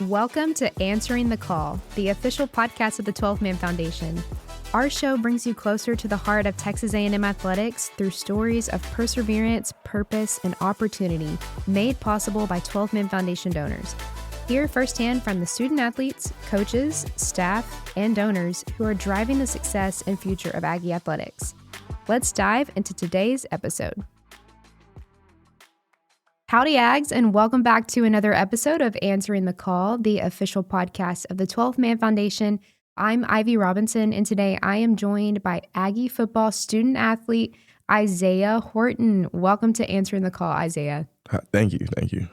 Welcome to Answering the Call, the official podcast of the 12-Man Foundation. Our show brings you closer to the heart of Texas A&M athletics through stories of perseverance, purpose, and opportunity made possible by 12-Man Foundation donors. Hear firsthand from the student athletes, coaches, staff, and donors who are driving the success and future of Aggie athletics. Let's dive into today's episode. Howdy, Ags, and welcome back to another episode of Answering the Call, the official podcast of the 12-Man Foundation. I'm Ivy Robinson, and today I am joined by Aggie Football student athlete Isaiah Horton. Welcome to Answering the Call, Isaiah. Thank you.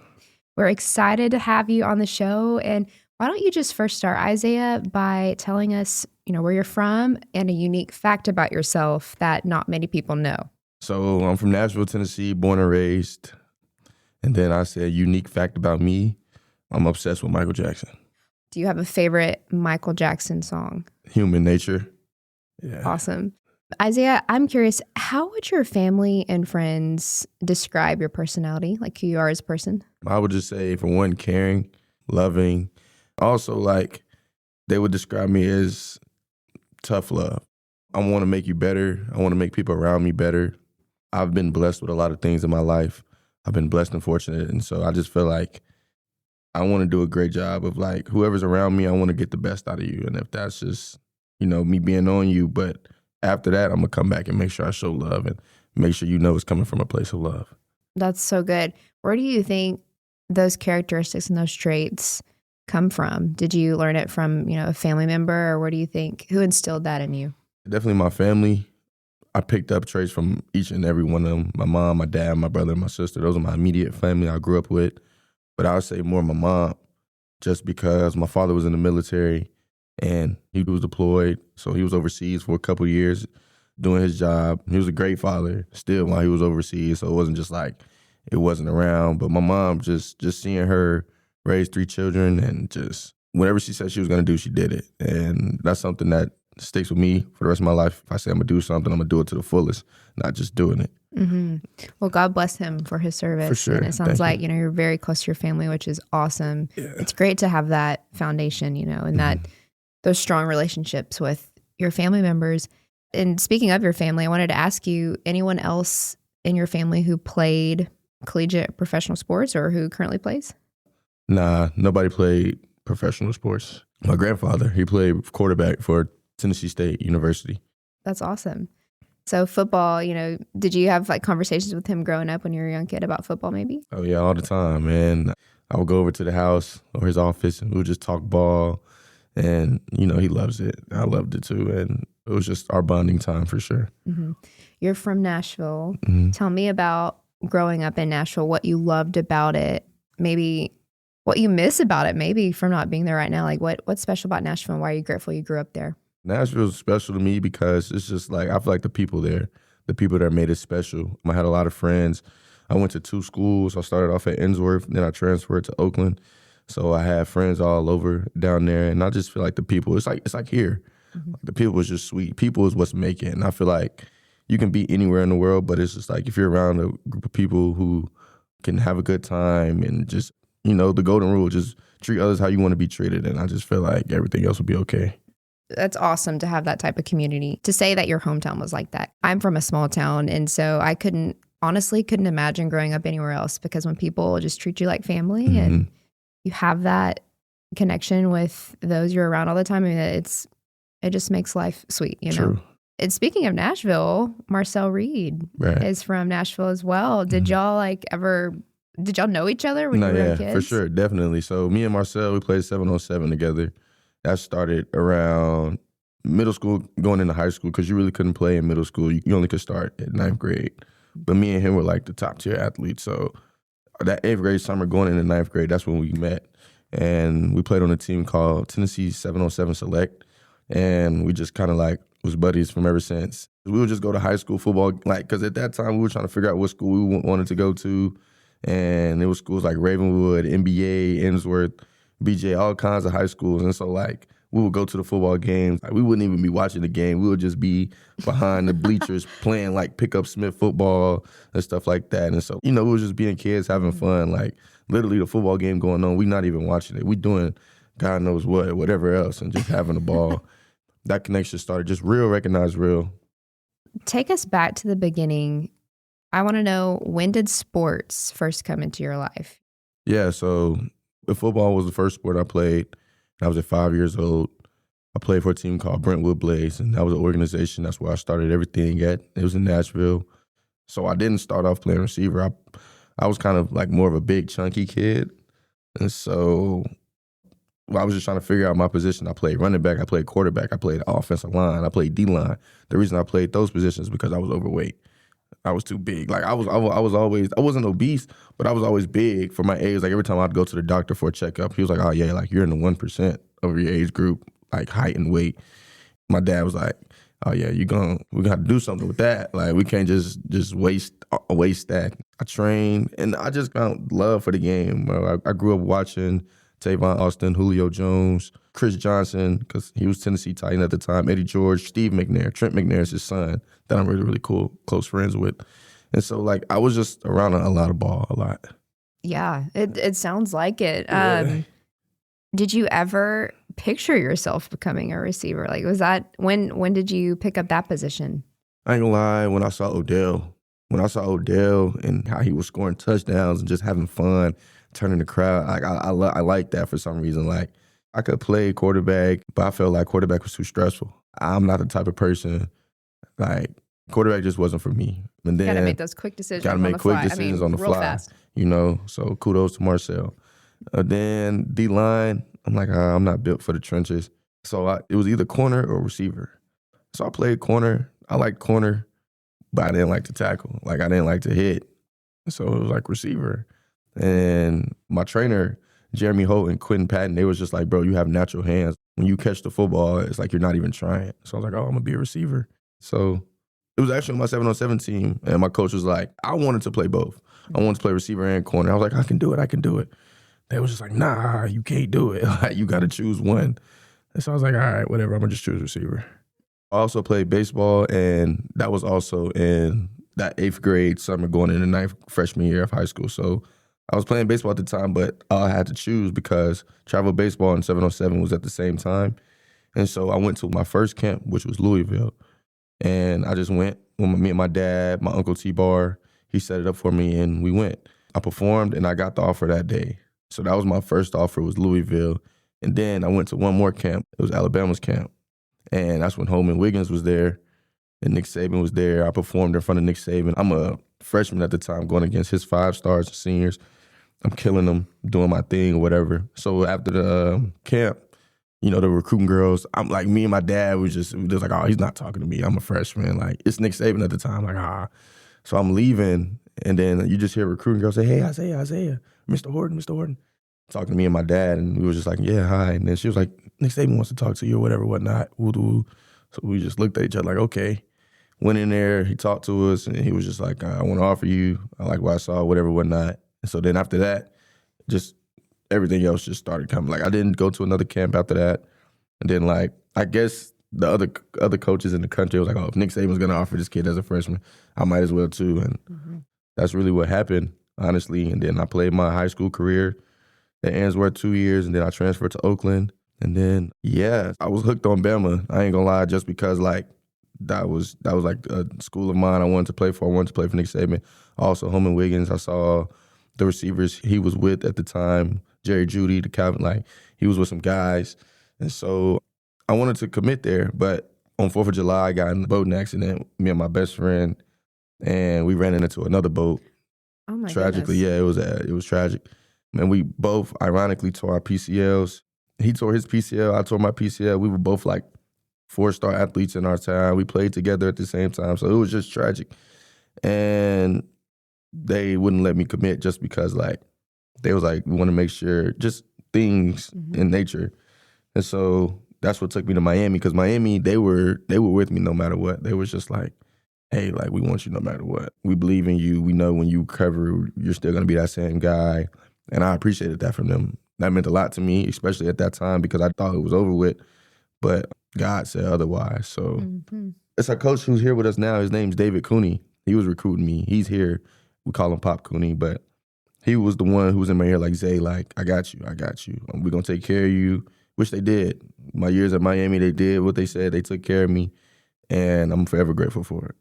We're excited to have you on the show, and why don't you just first start, Isaiah, by telling us, where you're from and a unique fact about yourself that not many people know. So I'm from Nashville, Tennessee, born and raised. And then I say a unique fact about me, I'm obsessed with Michael Jackson. Do you have a favorite Michael Jackson song? Human Nature. Yeah. Awesome. Isaiah, I'm curious, how would your family and friends describe your personality, like who you are as a person? I would just say, for one, caring, loving. Also, they would describe me as tough love. I want to make you better. I want to make people around me better. I've been blessed with a lot of things in my life. I've been blessed and fortunate, and so I just feel like I want to do a great job of whoever's around me, I want to get the best out of you. And if that's just, me being on you, but after that, I'm going to come back and make sure I show love and make sure it's coming from a place of love. That's so good. Where do you think those characteristics and those traits come from? Did you learn it from, a family member, or where do you think, who instilled that in you? Definitely my family. I picked up traits from each and every one of them. My mom, my dad, my brother, and my sister. Those are my immediate family I grew up with. But I would say more my mom, just because my father was in the military and he was deployed. So he was overseas for a couple of years doing his job. He was a great father still while he was overseas. So it wasn't just it wasn't around. But my mom, just seeing her raise 3 children and just whatever she said she was going to do, she did it. And that's something that sticks with me for the rest of my life. If I say I'm going to do something, I'm going to do it to the fullest, not just doing it. Mm-hmm. Well, God bless him for his service. For sure. And it sounds like, you're very close to your family, which is awesome. Yeah. It's great to have that foundation, and that those strong relationships with your family members. And speaking of your family, I wanted to ask you, anyone else in your family who played collegiate professional sports or who currently plays? Nah, nobody played professional sports. My grandfather, he played quarterback for Tennessee State University. That's awesome. So football, did you have conversations with him growing up when you were a young kid about football maybe? Oh yeah, all the time, man. I would go over to the house or his office and we would just talk ball. And, he loves it. I loved it too. And it was just our bonding time for sure. Mm-hmm. You're from Nashville. Mm-hmm. Tell me about growing up in Nashville, what you loved about it, maybe what you miss about it, maybe from not being there right now. What's special about Nashville and why are you grateful you grew up there? Nashville's special to me because it's just I feel like the people there made it special. I had a lot of friends. I went to 2 schools. I started off at Innsworth, then I transferred to Oakland. So I had friends all over down there, and I just feel like the people, it's like here. Mm-hmm. The people is just sweet. People is what's making it. And I feel like you can be anywhere in the world, but it's just if you're around a group of people who can have a good time and just, the golden rule, just treat others how you want to be treated. And I just feel like everything else will be okay. That's awesome to have that type of community. To say that your hometown was like that. I'm from a small town, and so I couldn't imagine growing up anywhere else, because when people just treat you like family and you have that connection with those you're around all the time, it just makes life sweet, True. And speaking of Nashville, Marcel Reed is from Nashville as well. Did y'all did y'all know each other when you were kids? For sure, definitely. So me and Marcel, we played 7-on-7 together. That started around middle school, going into high school, because you really couldn't play in middle school. You only could start at 9th grade. But me and him were the top tier athletes. So that 8th grade summer going into 9th grade, that's when we met. And we played on a team called Tennessee 7-on-7 Select. And we just kind of was buddies from ever since. We would just go to high school football, because at that time we were trying to figure out what school we wanted to go to. And it was schools like Ravenwood, NBA, Innsworth, BJ, all kinds of high schools. And so we would go to the football games. We wouldn't even be watching the game. We would just be behind the bleachers playing pickup Smith football and stuff like that. And so, we were just being kids having fun. literally the football game going on. We not even watching it. We doing God knows what, whatever else, and just having the ball. That connection started just real, recognize real. Take us back to the beginning. I want to know, when did sports first come into your life? Yeah, so the football was the first sport I played. I was at 5 years old. I played for a team called Brentwood Blaze, and that was an organization. That's where I started everything at. It was in Nashville. So I didn't start off playing receiver. I was kind of like more of a big, chunky kid. And so I was just trying to figure out my position. I played running back. I played quarterback. I played offensive line. I played D-line. The reason I played those positions is because I was overweight. I was too big. Like I wasn't obese, but I was always big for my age. Like every time I'd go to the doctor for a checkup, he was like, "Oh yeah, like you're in the 1% of your age group, like height and weight." My dad was like, "Oh yeah, we gonna have to do something with that. Like we can't just waste that." I trained and I just found love for the game. I grew up watching Tavon Austin, Julio Jones, Chris Johnson, because he was Tennessee Titan at the time, Eddie George, Steve McNair, Trent McNair is his son that I'm really, really close friends with. And so, like, I was just around a lot of ball, a lot. Yeah, it sounds like it. Yeah. Did you ever picture yourself becoming a receiver? Like, was that, when did you pick up that position? I ain't gonna lie, when I saw Odell and how he was scoring touchdowns and just having fun, turning the crowd, like I like that for some reason. Like I could play quarterback, but I felt like quarterback was too stressful. I'm not the type of person, like quarterback just wasn't for me. And then Gotta make those quick decisions. Gotta make quick decisions on the real fly. Fast. You know, so kudos to Marcel. Then D-line, I'm like, I'm not built for the trenches. So it was either corner or receiver. So I played corner. I liked corner, but I didn't like to tackle. Like I didn't like to hit. So it was like receiver. And my trainer, Jeremy Holt and Quentin Patton, they was just like, bro, you have natural hands. When you catch the football, it's like you're not even trying. So I was like, oh, I'm gonna be a receiver. So it was actually on my 7-on-7 team, and my coach was like, I wanted to play both. I wanted to play receiver and corner. I was like, I can do it. They was just like, nah, you can't do it. Like, you got to choose one. And so I was like, all right, whatever, I'm gonna just choose receiver. I also played baseball, and that was also in that 8th grade summer going into 9th freshman year of high school. So I was playing baseball at the time, but I had to choose because travel baseball and 7-on-7 was at the same time. And so I went to my first camp, which was Louisville. And I just went with me and my dad, my uncle T-Bar. He set it up for me, and we went. I performed, and I got the offer that day. So that was my first offer, was Louisville. And then I went to one more camp. It was Alabama's camp. And that's when Holman Wiggins was there, and Nick Saban was there. I performed in front of Nick Saban. I'm a freshman at the time, going against his 5 stars and seniors. I'm killing them, doing my thing or whatever. So after the camp, you know, the recruiting girls, I'm like, me and my dad was just like, oh, he's not talking to me. I'm a freshman. Like, it's Nick Saban at the time. Like, ah. So I'm leaving, and then you just hear recruiting girls say, hey, Isaiah, Mr. Horton. Talking to me and my dad, and we was just like, yeah, hi. And then she was like, Nick Saban wants to talk to you or whatever, whatnot. Woo-doo. So we just looked at each other like, okay. Went in there, he talked to us, and he was just like, I want to offer you. I like what I saw, whatever, whatnot. And so then after that, just everything else just started coming. Like I didn't go to another camp after that. And then like, I guess the other coaches in the country was like, oh, if Nick Saban's going to offer this kid as a freshman, I might as well too. And that's really what happened, honestly. And then I played my high school career at Ainsworth 2 years, and then I transferred to Oakland. And then, yeah, I was hooked on Bama. I ain't gonna lie, just because like that was like a school of mine I wanted to play for. I wanted to play for Nick Saban. Also, Holman Wiggins, I saw the receivers he was with at the time, Jerry Jeudy, the Calvin, like he was with some guys. And so I wanted to commit there, but on 4th of July, I got in a boating accident, me and my best friend, and we ran into another boat. Oh my Tragically, goodness. yeah, it was tragic. And we both, ironically, tore our PCLs. He tore his PCL, I tore my PCL. We were both like 4-star athletes in our time. We played together at the same time, so it was just tragic. And they wouldn't let me commit just because, like, they was like, we want to make sure, just things in nature. And so that's what took me to Miami, because Miami, they were with me no matter what. They was just like, hey, like, we want you no matter what. We believe in you. We know when you recover, you're still going to be that same guy. And I appreciated that from them. That meant a lot to me, especially at that time, because I thought it was over with. But God said otherwise. So it's a coach who's here with us now. His name's David Cooney. He was recruiting me. He's here. We call him Pop Cooney. But He was the one who was in my ear like, Zay, like, I got you. We're going to take care of you, which they did. My years at Miami, they did what they said. They took care of me, and I'm forever grateful for it.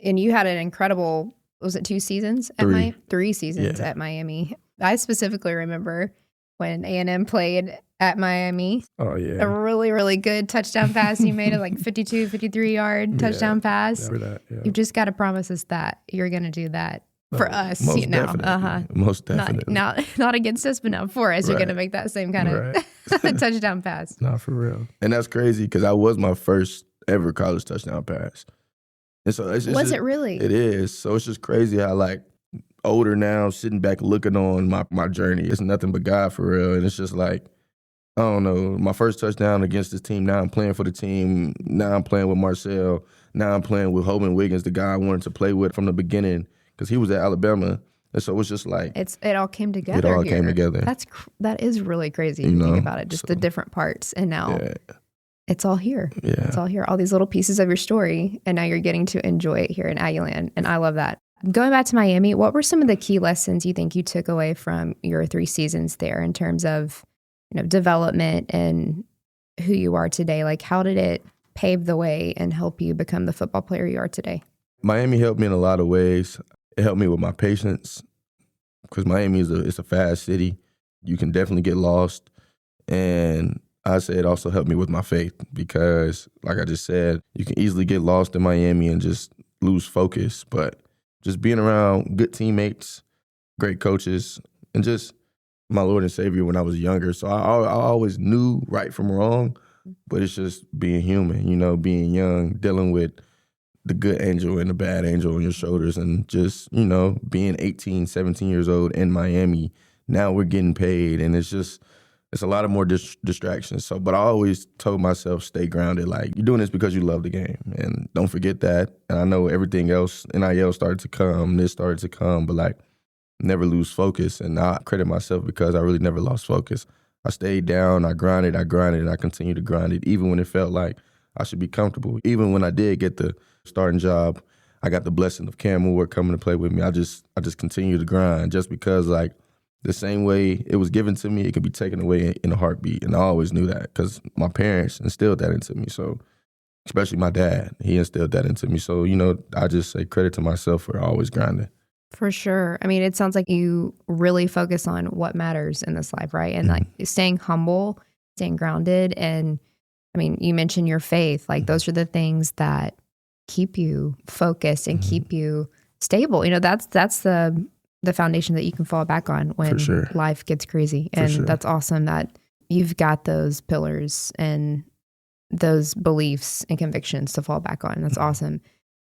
And you had an incredible, was it 2 seasons at Miami? 3 seasons at Miami. I specifically remember when A&M played at Miami. Oh, yeah. A really, really good touchdown pass. You made it like 52, 53-yard touchdown pass. That, yeah. You've just got to promise us that you're going to do that for us. Most definitely. Most definitely. Not against us, but now for us. Right. You're going to make that same kind of touchdown pass. Not for real. And that's crazy because that was my first ever college touchdown pass. And so it's was it really? It is. So it's just crazy how like older now, sitting back looking on my journey. It's nothing but God for real. And it's just like, I don't know, my first touchdown against this team. Now I'm playing for the team. Now I'm playing with Marcel. Now I'm playing with Hoban Wiggins, the guy I wanted to play with from the beginning because he was at Alabama. And so it's just like it all came together. It all came together. That is really crazy to think about it. Just the different parts, and now it's all here. Yeah, it's all here. All these little pieces of your story, and now you're getting to enjoy it here in Aggieland, and I love that. Going back to Miami, what were some of the key lessons you think you took away from your 3 seasons there in terms of development and who you are today? Like, how did it pave the way and help you become the football player you are today? Miami helped me in a lot of ways. It helped me with my patience because Miami it's a fast city. You can definitely get lost. And I say it also helped me with my faith because, like I just said, you can easily get lost in Miami and just lose focus. But just being around good teammates, great coaches, and just my Lord and Savior when I was younger. So I always knew right from wrong, but it's just being human, being young, dealing with the good angel and the bad angel on your shoulders and just, being 18, 17 years old in Miami. Now we're getting paid and it's a lot of more distractions. So, but I always told myself, stay grounded. Like, you're doing this because you love the game and don't forget that. And I know everything else, NIL started to come, this started to come, but like, never lose focus. And I credit myself because I really never lost focus. I stayed down, I grinded, and I continued to grind it, even when it felt like I should be comfortable. Even when I did get the starting job, I got the blessing of Cam Moore coming to play with me. I just continued to grind just because, like, the same way it was given to me, it could be taken away in a heartbeat. And I always knew that because my parents instilled that into me. So, especially my dad, he instilled that into me. So, I just say credit to myself for always grinding. For sure. I mean, it sounds like you really focus on what matters in this life, right? And like staying humble, staying grounded. And I mean, you mentioned your faith. Like those are the things that keep you focused and keep you stable. That's the foundation that you can fall back on when life gets crazy. And that's awesome that you've got those pillars and those beliefs and convictions to fall back on. That's awesome.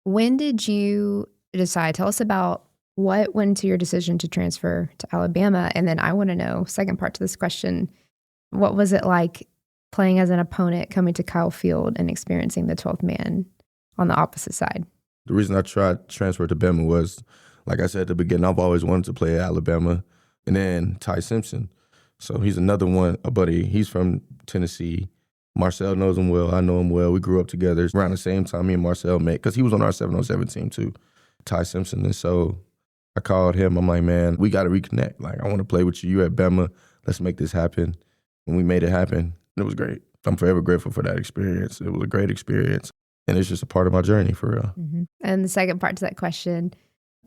When did you decide? Tell us about what went into your decision to transfer to Alabama? And then I want to know, second part to this question, what was it like playing as an opponent, coming to Kyle Field and experiencing the 12th man on the opposite side? The reason I tried to transfer to Bama was, like I said at the beginning, I've always wanted to play at Alabama. And then Ty Simpson. So he's another one, a buddy. He's from Tennessee. Marcel knows him well. I know him well. We grew up together. Around the same time me and Marcel met, because he was on our 707 team too, Ty Simpson. And so I called him. I'm like, man, we got to reconnect. Like, I want to play with you. You at Bama. Let's make this happen. And we made it happen. It was great. I'm forever grateful for that experience. It was a great experience. And it's just a part of my journey, for real. Mm-hmm. And the second part to that question,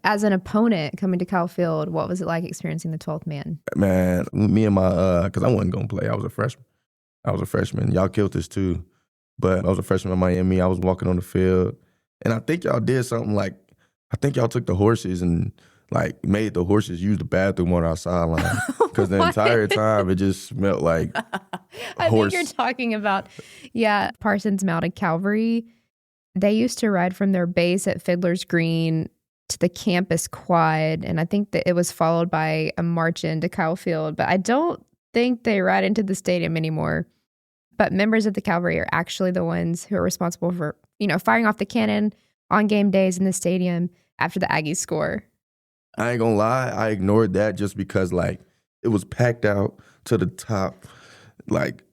as an opponent coming to Kyle Field, what was it like experiencing the 12th man? Man, me and my, because I wasn't going to play. I was a freshman. Y'all killed this too. But I was a freshman in Miami. I was walking on the field. And I think y'all did something like, I think y'all took the horses and like made the horses use the bathroom on our sideline. Because the entire time it just smelled like I horse. think you're talking about, Parsons Mounted Cavalry. They used to ride from their base at Fiddler's Green to the campus quad. And I think that it was followed by a march into Kyle Field. But I don't think they ride into the stadium anymore. But members of the cavalry are actually the ones who are responsible for, firing off the cannon on game days in the stadium after the Aggies score. I ain't gonna lie, I ignored that just because, like, it was packed out to the top. Like,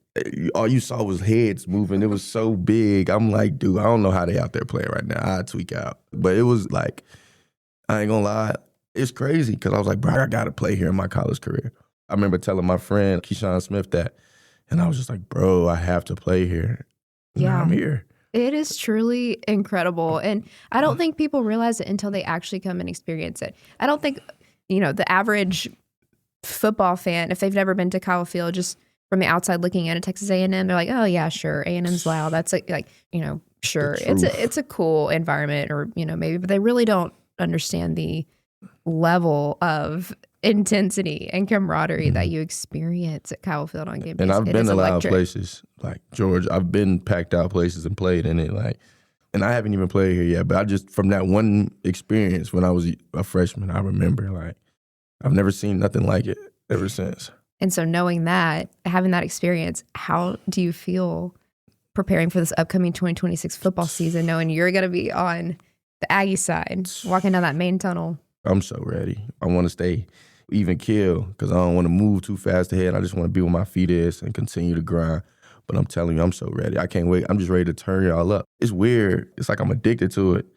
all you saw was heads moving. It was so big. I'm like, dude, I don't know how they out there playing right now. I'd tweak out. But it was like, I ain't gonna lie, It's crazy because I was like, bro, I got to play here in my college career. I remember telling my friend, Keyshawn Smith, that, and I was just like, bro, I have to play here. Yeah. I'm here. It is truly incredible. And I don't think people realize it until they actually come and experience it. I don't think, the average football fan, if they've never been to Kyle Field, just from the outside looking in at Texas A&M, they're like, oh yeah, sure, A&M's loud. That's sure, it's a cool environment, or maybe, but they really don't understand the level of intensity and camaraderie that you experience at Kyle Field on game days. And I've been to loud electric. places like George. I've been packed out places and played in it. And I haven't even played here yet. But I just, from that one experience when I was a freshman, I remember I've never seen nothing like it ever since. And so knowing that, having that experience, how do you feel preparing for this upcoming 2026 football season, knowing you're going to be on the Aggie side, walking down that main tunnel? I'm so ready. I want to stay even keel because I don't want to move too fast ahead. I just want to be where my feet is and continue to grind. But I'm telling you, I'm so ready. I can't wait. I'm just ready to turn y'all up. It's weird. It's like I'm addicted to it.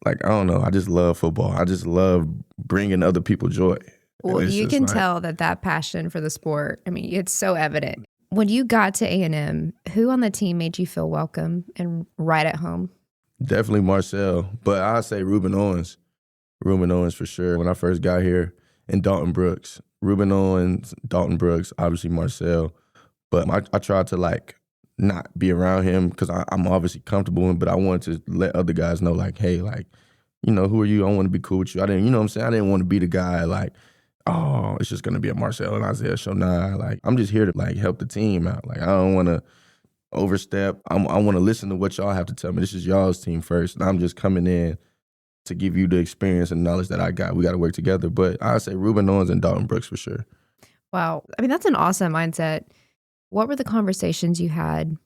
I don't know. I just love football. I just love bringing other people joy. Well, you can tell that passion for the sport, it's so evident. When you got to A&M, who on the team made you feel welcome and right at home? Definitely Marcel, but I'd say Ruben Owens. Ruben Owens for sure. When I first got here, and Dalton Brooks. Ruben Owens, Dalton Brooks, obviously Marcel. But I tried to not be around him because I'm obviously comfortable, but I wanted to let other guys know hey, who are you? I want to be cool with you. I didn't, you know what I'm saying? I didn't want to be the guy oh, it's just going to be a Marcel and Isaiah show. Nah, I'm just here to help the team out. I don't want to overstep. I want to listen to what y'all have to tell me. This is y'all's team first, and I'm just coming in to give you the experience and knowledge that I got. We got to work together. But I say Ruben Owens and Dalton Brooks for sure. Wow. That's an awesome mindset. What were the conversations you had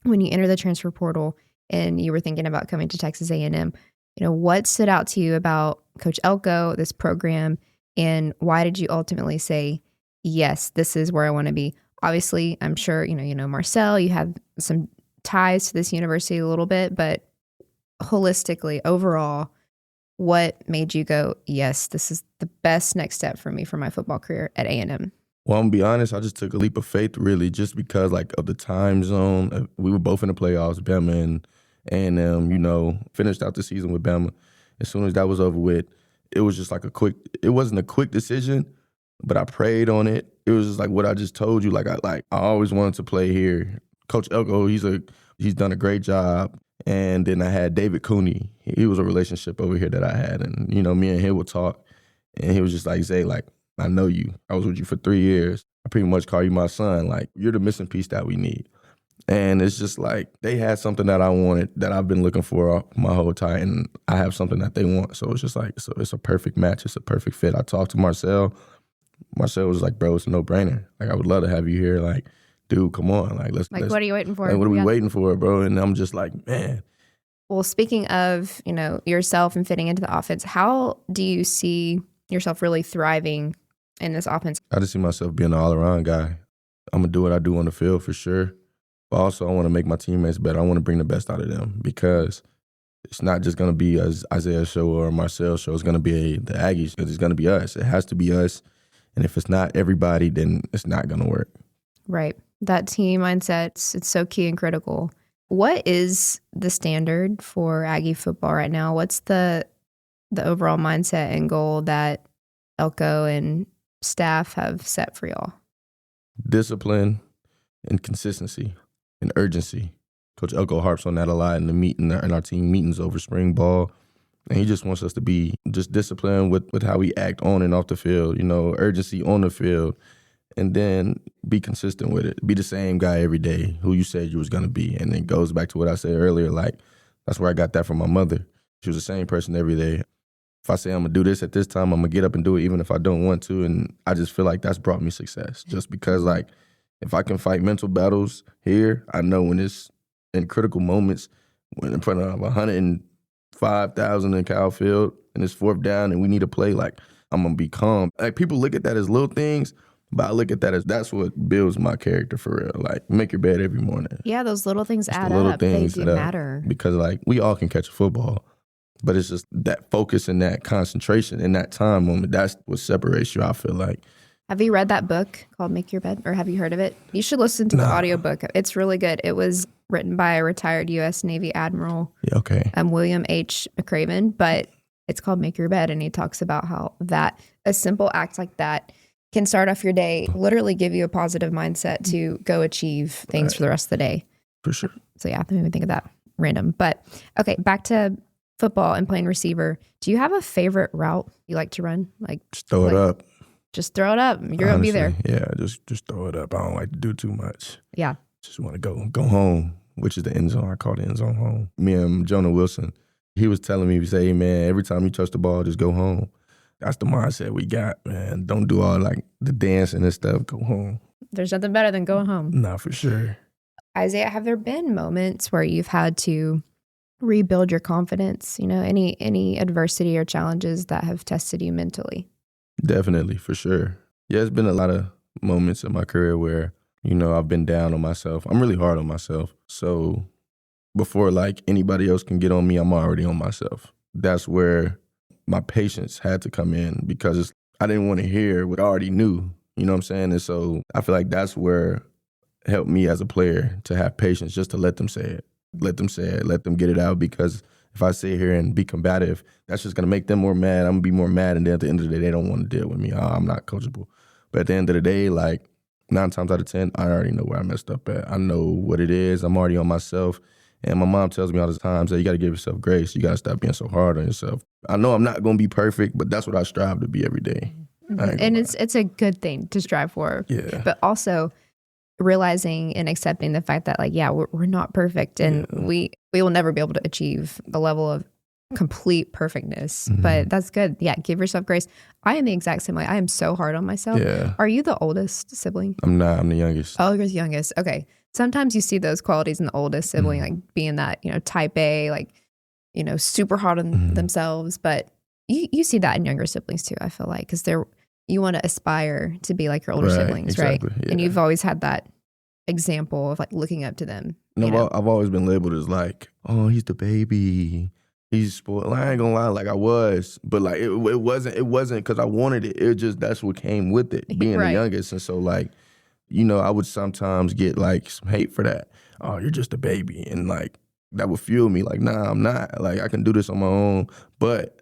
when you entered the transfer portal and you were thinking about coming to Texas A&M? What stood out to you about Coach Elko, this program, and why did you ultimately say, yes, this is where I want to be? Obviously, I'm sure, Marcel, you have some ties to this university a little bit, but holistically, overall, what made you go, yes, this is the best next step for me for my football career at A&M? Well, I'm going to be honest, I just took a leap of faith, really, just because, of the time zone. We were both in the playoffs, Bama and A&M, finished out the season with Bama. As soon as that was over with, it was just it wasn't a quick decision, but I prayed on it. It was just what I just told you. I always wanted to play here. Coach Elko, he's done a great job. And then I had David Cooney. He was a relationship over here that I had. And, me and him would talk. And he was just like, Zay, I know you. I was with you for 3 years. I pretty much call you my son. You're the missing piece that we need. And it's just they had something that I wanted that I've been looking for my whole time. And I have something that they want. So it's just so it's a perfect match. It's a perfect fit. I talked to Marcel. Marcel was like, bro, it's a no-brainer. I would love to have you here. Dude, come on. Let's what are you waiting for? What are we waiting for, bro? And I'm just man. Well, speaking of, yourself and fitting into the offense, how do you see yourself really thriving in this offense? I just see myself being an all-around guy. I'm going to do what I do on the field for sure. But also, I want to make my teammates better. I want to bring the best out of them because it's not just going to be a Isaiah show or a Marcel show. It's going to be the Aggies. It's going to be us. It has to be us. And if it's not everybody, then it's not going to work. Right. That team mindset, it's so key and critical. What is the standard for Aggie football right now? What's the overall mindset and goal that Elko and staff have set for y'all? Discipline and consistency and urgency. Coach Elko harps on that a lot in our team meetings over spring ball. And he just wants us to be just disciplined with how we act on and off the field, urgency on the field. And then be consistent with it. Be the same guy every day who you said you was going to be. And it goes back to what I said earlier. That's where I got that from my mother. She was the same person every day. If I say I'm going to do this at this time, I'm going to get up and do it even if I don't want to. And I just feel like that's brought me success. Just because, if I can fight mental battles here, I know when it's in critical moments, when in front of 105,000 in Kyle Field and it's 4th down and we need to play, I'm going to be calm. People look at that as little things, but I look at that as that's what builds my character for real. Make your bed every morning. Yeah, those little things add up. They do matter. Because, we all can catch a football. But it's just that focus and that concentration in that time moment. That's what separates you, I feel like. Have you read that book called Make Your Bed, or have you heard of it? You should listen to the audiobook. It's really good. It was written by a retired U.S. Navy Admiral, William H. McRaven, but it's called Make Your Bed, and he talks about how a simple act like that can start off your day, literally give you a positive mindset to go achieve things for the rest of the day. For sure. So yeah, that made me think of that. Random. But okay, back to football and playing receiver. Do you have a favorite route you like to run? Like just throw it up. Just throw it up. You're going to be there. Yeah, just throw it up. I don't like to do too much. Yeah. Just want to go home, which is the end zone. I call the end zone home. Me and Jonah Wilson, he was telling me, he say, hey, man, every time you touch the ball, just go home. That's the mindset we got, man. Don't do all like the dancing and stuff. Go home. There's nothing better than going home. Nah, for sure. Isaiah, have there been moments where you've had to rebuild your confidence? You know, any adversity or challenges that have tested you mentally? Definitely, for sure. Yeah, it's been a lot of moments in my career where, you know, I've been down on myself. I'm really hard on myself. So before like anybody else can get on me, I'm already on myself. That's where my patience had to come in because I didn't want to hear what I already knew. You know what I'm saying? And so I feel like that's where it helped me as a player to have patience, just to let them say it. Let them say it. Let them get it out, because if I sit here and be combative, that's just going to make them more mad. I'm going to be more mad, and then at the end of the day, they don't want to deal with me. I'm not coachable. But at the end of the day, like 9 times out of 10, I already know where I messed up at. I know what it is. I'm already on myself. And my mom tells me all the time, you got to give yourself grace. You got to stop being so hard on yourself. I know I'm not going to be perfect, but that's what I strive to be every day. And it's a good thing to strive for. Yeah. But also realizing and accepting the fact that, like, yeah, we're not perfect, and we will never be able to achieve the level of complete perfectness. Mm-hmm. But that's good. Yeah, give yourself grace. I am the exact same way. I am so hard on myself. Yeah. Are you the oldest sibling? I'm not. I'm the youngest. Oh, you're the youngest. Okay. Sometimes you see those qualities in the oldest sibling, like being that, you know, type A, like, you know, super hard on themselves. But you see that in younger siblings too, I feel like, because you want to aspire to be like your older siblings, exactly, right? Yeah. And you've always had that example of like looking up to them. No, I've always been labeled as like, oh, he's the baby. He's spoiled. Like, I ain't gonna lie, like I was, but like it wasn't because I wanted it. It just, that's what came with it, being the youngest. And so like, you know, I would sometimes get like some hate for that. Oh, you're just a baby. And like, that would fuel me. Like, nah, I'm not. Like, I can do this on my own, but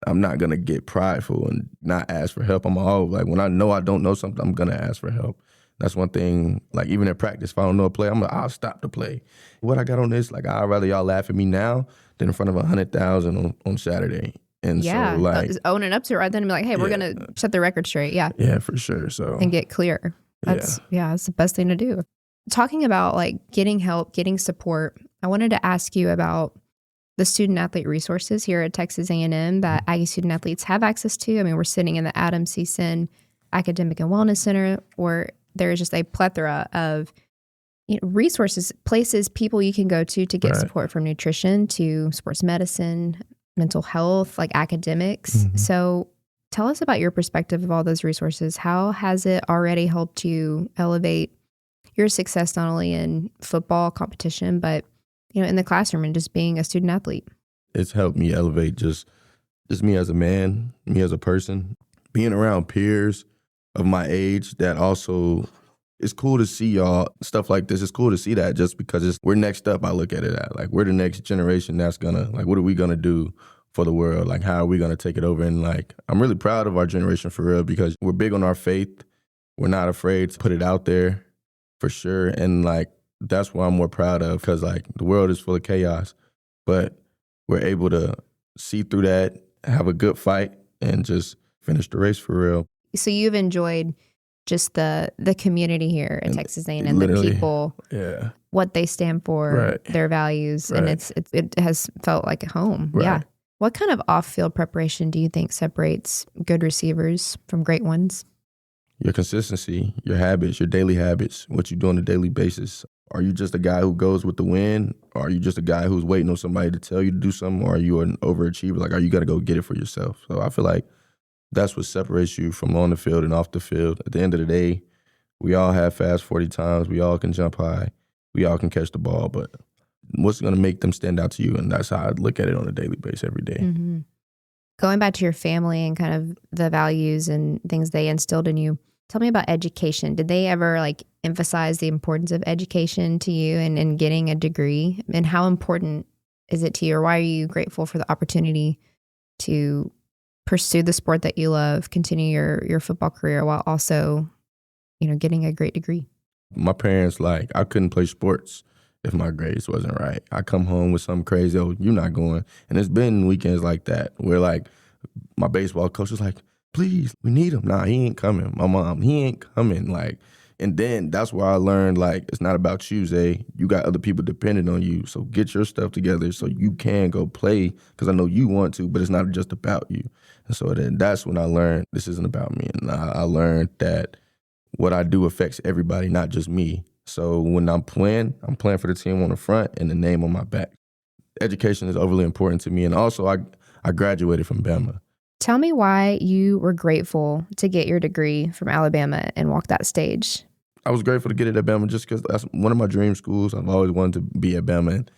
I'm not gonna get prideful and not ask for help. I'm always like, when I know I don't know something, I'm gonna ask for help. That's one thing, like even at practice, if I don't know a play, I'll stop the play. What I got on this, like I'd rather y'all laugh at me now than in front of 100,000 on Saturday. And so like owning up to it right then and be like, hey, we're gonna set the record straight. Yeah. Yeah, for sure. So and get clear. That's the best thing to do. Talking about like getting help, getting support, I wanted to ask you about the student athlete resources here at Texas A&M that Aggie student athletes have access to. I mean, we're sitting in the Adam C. Sin Academic and Wellness Center, where there is just a plethora of resources, places, people you can go to get support, from nutrition to sports medicine, mental health, like academics. Mm-hmm. So tell us about your perspective of all those resources. How has it already helped you elevate your success, not only in football competition, but in the classroom and just being a student athlete? It's helped me elevate just me as a man, me as a person, being around peers of my age that also, it's cool to see y'all, stuff like this. It's cool to see that just because we're next up, I look at it at. Like, we're the next generation that's gonna, like, what are we gonna do for the world? Like, how are we gonna take it over? And like, I'm really proud of our generation for real, because we're big on our faith. We're not afraid to put it out there for sure. And like, that's what I'm more proud of, because like the world is full of chaos, but we're able to see through that, have a good fight, and just finish the race for real. So you've enjoyed just the community here at Texas A&M, the people, what they stand for, their values, and it has felt like a home. Right. Yeah. What kind of off-field preparation do you think separates good receivers from great ones? Your consistency, your habits, your daily habits, what you do on a daily basis. Are you just a guy who goes with the wind? Or are you just a guy who's waiting on somebody to tell you to do something? Or are you an overachiever? Like, are you got to go get it for yourself? So I feel like that's what separates you from on the field and off the field. At the end of the day, we all have fast 40 times. We all can jump high. We all can catch the ball. But What's going to make them stand out to you? And that's how I look at it on a daily basis every day. Mm-hmm. Going back to your family and kind of the values and things they instilled in you, tell me about education. Did they ever emphasize the importance of education to you and getting a degree? And how important is it to you? Or why are you grateful for the opportunity to pursue the sport that you love, continue your football career while also, getting a great degree? My parents, I couldn't play sports if my grades wasn't right. I come home with something crazy, oh, you're not going. And it's been weekends like that where my baseball coach was like, please, we need him. Nah, he ain't coming. My mom, he ain't coming. And then that's where I learned, it's not about you, Zay. You got other people depending on you. So get your stuff together so you can go play, because I know you want to, but it's not just about you. And so then that's when I learned this isn't about me. And I learned that what I do affects everybody, not just me. So when I'm playing for the team on the front and the name on my back. Education is overly important to me. And also, I graduated from Bama. Tell me why you were grateful to get your degree from Alabama and walk that stage. I was grateful to get it at Bama just because that's one of my dream schools. I've always wanted to be at Bama. And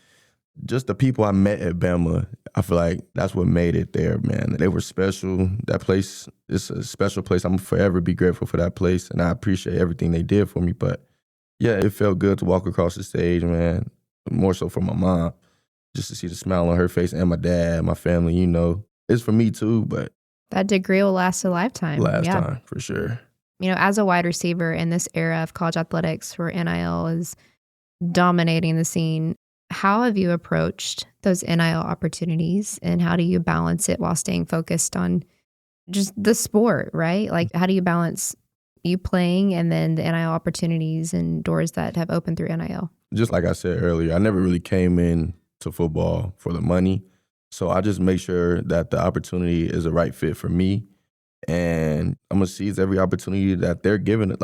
just the people I met at Bama, I feel like that's what made it there, man. They were special. That place is a special place. I'm forever be grateful for that place, and I appreciate everything they did for me. But, yeah, it felt good to walk across the stage, man, more so for my mom, just to see the smile on her face, and my dad, my family, It's for me too, but that degree will last a lifetime. Time, for sure. As a wide receiver in this era of college athletics where NIL is dominating the scene, how have you approached those NIL opportunities, and how do you balance it while staying focused on just the sport, right? How do you balance you playing and then the NIL opportunities and doors that have opened through NIL? Just like I said earlier, I never really came in to football for the money. So I just make sure that the opportunity is a right fit for me. And I'm going to seize every opportunity that they're giving it.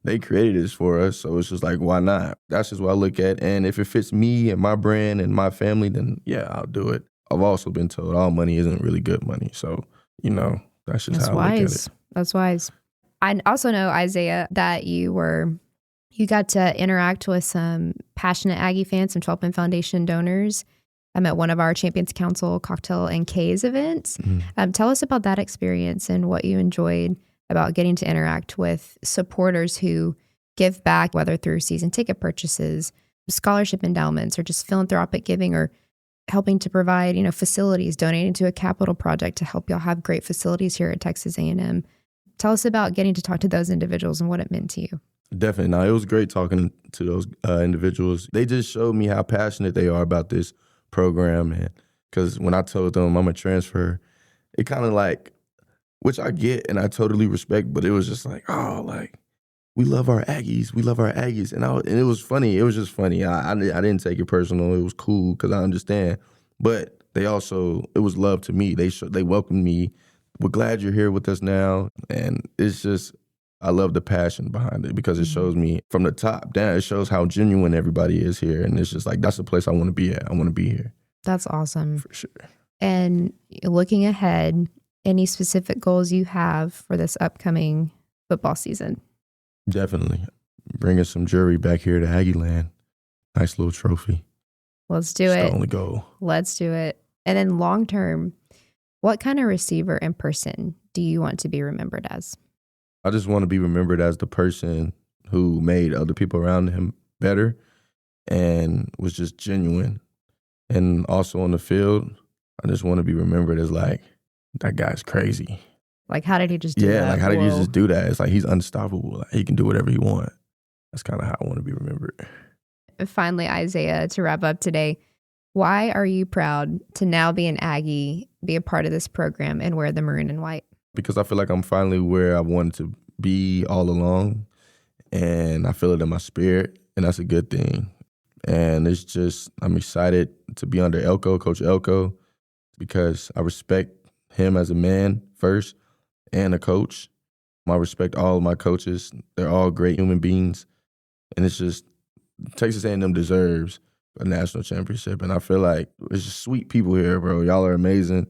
They created this for us, so it's just why not? That's just what I look at. And if it fits me and my brand and my family, then yeah, I'll do it. I've also been told all money isn't really good money. So, that's just how I look at it. That's wise. I also know, Isaiah, that you got to interact with some passionate Aggie fans, some 12 Men Foundation donors. I'm at one of our Champions Council Cocktail and K's events. Mm-hmm. Tell us about that experience and what you enjoyed about getting to interact with supporters who give back, whether through season ticket purchases, scholarship endowments, or just philanthropic giving, or helping to provide, facilities, donating to a capital project to help y'all have great facilities here at Texas A&M. Tell us about getting to talk to those individuals and what it meant to you. Definitely. No, it was great talking to those individuals. They just showed me how passionate they are about this program. And because when I told them I'm a transfer, it kind of which I get and I totally respect, but it was just we love our Aggies. We love our Aggies. And it was funny. It was just funny. I didn't take it personal. It was cool because I understand. But they also, it was love to me. They welcomed me. We're glad you're here with us now. And it's just, I love the passion behind it because it shows me from the top down, it shows how genuine everybody is here. And it's just that's the place I want to be at. I want to be here. That's awesome. For sure. And looking ahead, any specific goals you have for this upcoming football season? Definitely. Bringing some jewelry back here to Aggieland. Nice little trophy. Let's do it. That's the only goal. Let's do it. And then long term, what kind of receiver and person do you want to be remembered as? I just want to be remembered as the person who made other people around him better and was just genuine. And also on the field, I just want to be remembered as that guy's crazy. How did he just do that? Yeah, how did he just do that? It's he's unstoppable. He can do whatever he wants. That's kind of how I want to be remembered. Finally, Isaiah, to wrap up today, why are you proud to now be an Aggie, be a part of this program, and wear the maroon and white? Because I feel like I'm finally where I wanted to be all along, and I feel it in my spirit, and that's a good thing. And it's just, I'm excited to be under Coach Elko, because I respect him as a man first and a coach. I respect all of my coaches. They're all great human beings. And it's just, Texas A&M deserves a national championship. And I feel like it's just sweet people here, bro. Y'all are amazing.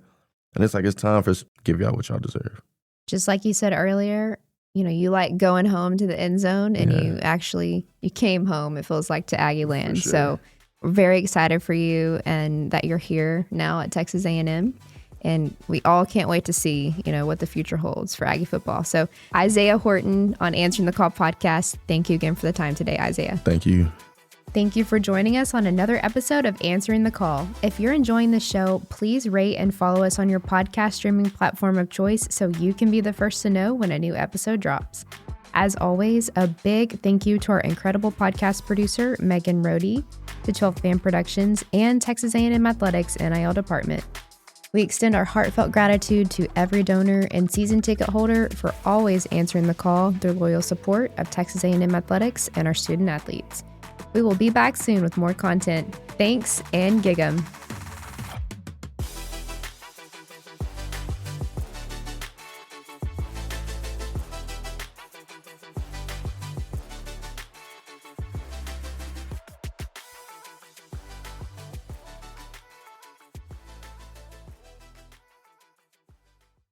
And it's it's time for us to give y'all what y'all deserve. Just like you said earlier, you like going home to the end zone, and you came home, it feels like, to Aggieland. Sure. So Very excited for you and that you're here now at Texas A&M. And we all can't wait to see, what the future holds for Aggie football. So Isaiah Horton on Answering the Call podcast. Thank you again for the time today, Isaiah. Thank you. Thank you for joining us on another episode of Answering the Call. If you're enjoying the show, please rate and follow us on your podcast streaming platform of choice so you can be the first to know when a new episode drops. As always, a big thank you to our incredible podcast producer, Megan Rohde, to 12th Man Productions, and Texas A&M Athletics NIL Department. We extend our heartfelt gratitude to every donor and season ticket holder for always answering the call through loyal support of Texas A&M Athletics and our student athletes. We will be back soon with more content. Thanks and gig 'em.